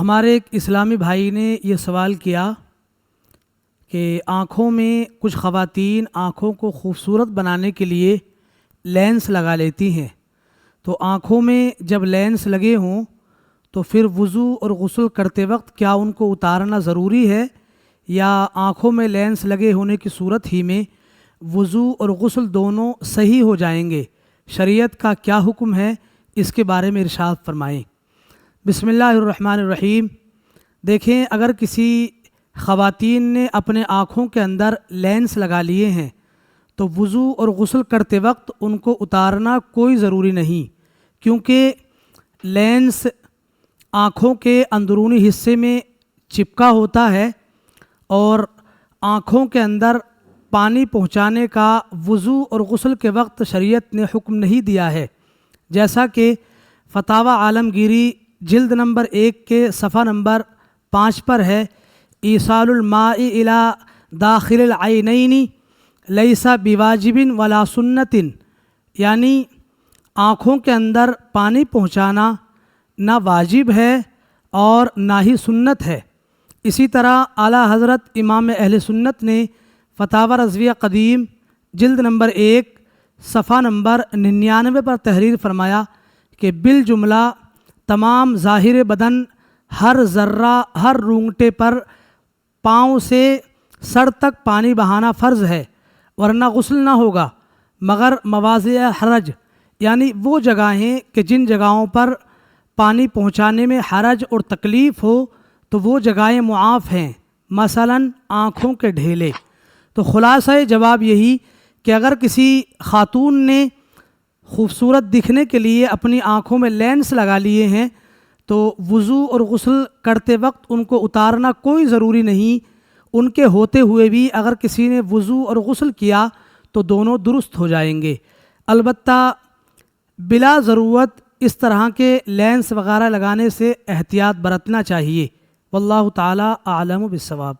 ہمارے ایک اسلامی بھائی نے یہ سوال کیا کہ آنکھوں میں کچھ خواتین آنکھوں کو خوبصورت بنانے کے لیے لینس لگا لیتی ہیں، تو آنکھوں میں جب لینس لگے ہوں تو پھر وضو اور غسل کرتے وقت کیا ان کو اتارنا ضروری ہے، یا آنکھوں میں لینس لگے ہونے کی صورت ہی میں وضو اور غسل دونوں صحیح ہو جائیں گے؟ شریعت کا کیا حکم ہے، اس کے بارے میں ارشاد فرمائیں۔ بسم اللہ الرحمن الرحیم۔ دیکھیں، اگر کسی خواتین نے اپنے آنکھوں کے اندر لینس لگا لیے ہیں تو وضو اور غسل کرتے وقت ان کو اتارنا کوئی ضروری نہیں، کیونکہ لینس آنکھوں کے اندرونی حصے میں چپکا ہوتا ہے اور آنکھوں کے اندر پانی پہنچانے کا وضو اور غسل کے وقت شریعت نے حکم نہیں دیا ہے، جیسا کہ فتاوی عالمگیری جلد نمبر 1 کے صفحہ نمبر 5 پر ہے۔ ایصال الماء الی داخل العینین لیس بواجب ولا سنت، یعنی آنکھوں کے اندر پانی پہنچانا نہ واجب ہے اور نہ ہی سنت ہے۔ اسی طرح اعلیٰ حضرت امام اہل سنت نے فتاوی رضویہ قدیم جلد نمبر 1 صفحہ نمبر 99 پر تحریر فرمایا کہ بالجملہ تمام ظاہر بدن، ہر ذرہ، ہر رونگٹے پر پاؤں سے سر تک پانی بہانا فرض ہے، ورنہ غسل نہ ہوگا، مگر مواضع حرج، یعنی وہ جگہیں کہ جن جگہوں پر پانی پہنچانے میں حرج اور تکلیف ہو تو وہ جگہیں معاف ہیں، مثلا آنکھوں کے ڈھیلے۔ تو خلاصہ جواب یہی کہ اگر کسی خاتون نے خوبصورت دکھنے کے لیے اپنی آنکھوں میں لینس لگا لیے ہیں تو وضو اور غسل کرتے وقت ان کو اتارنا کوئی ضروری نہیں، ان کے ہوتے ہوئے بھی اگر کسی نے وضو اور غسل کیا تو دونوں درست ہو جائیں گے۔ البتہ بلا ضرورت اس طرح کے لینس وغیرہ لگانے سے احتیاط برتنا چاہیے۔ واللہ تعالی اعلم بالصواب۔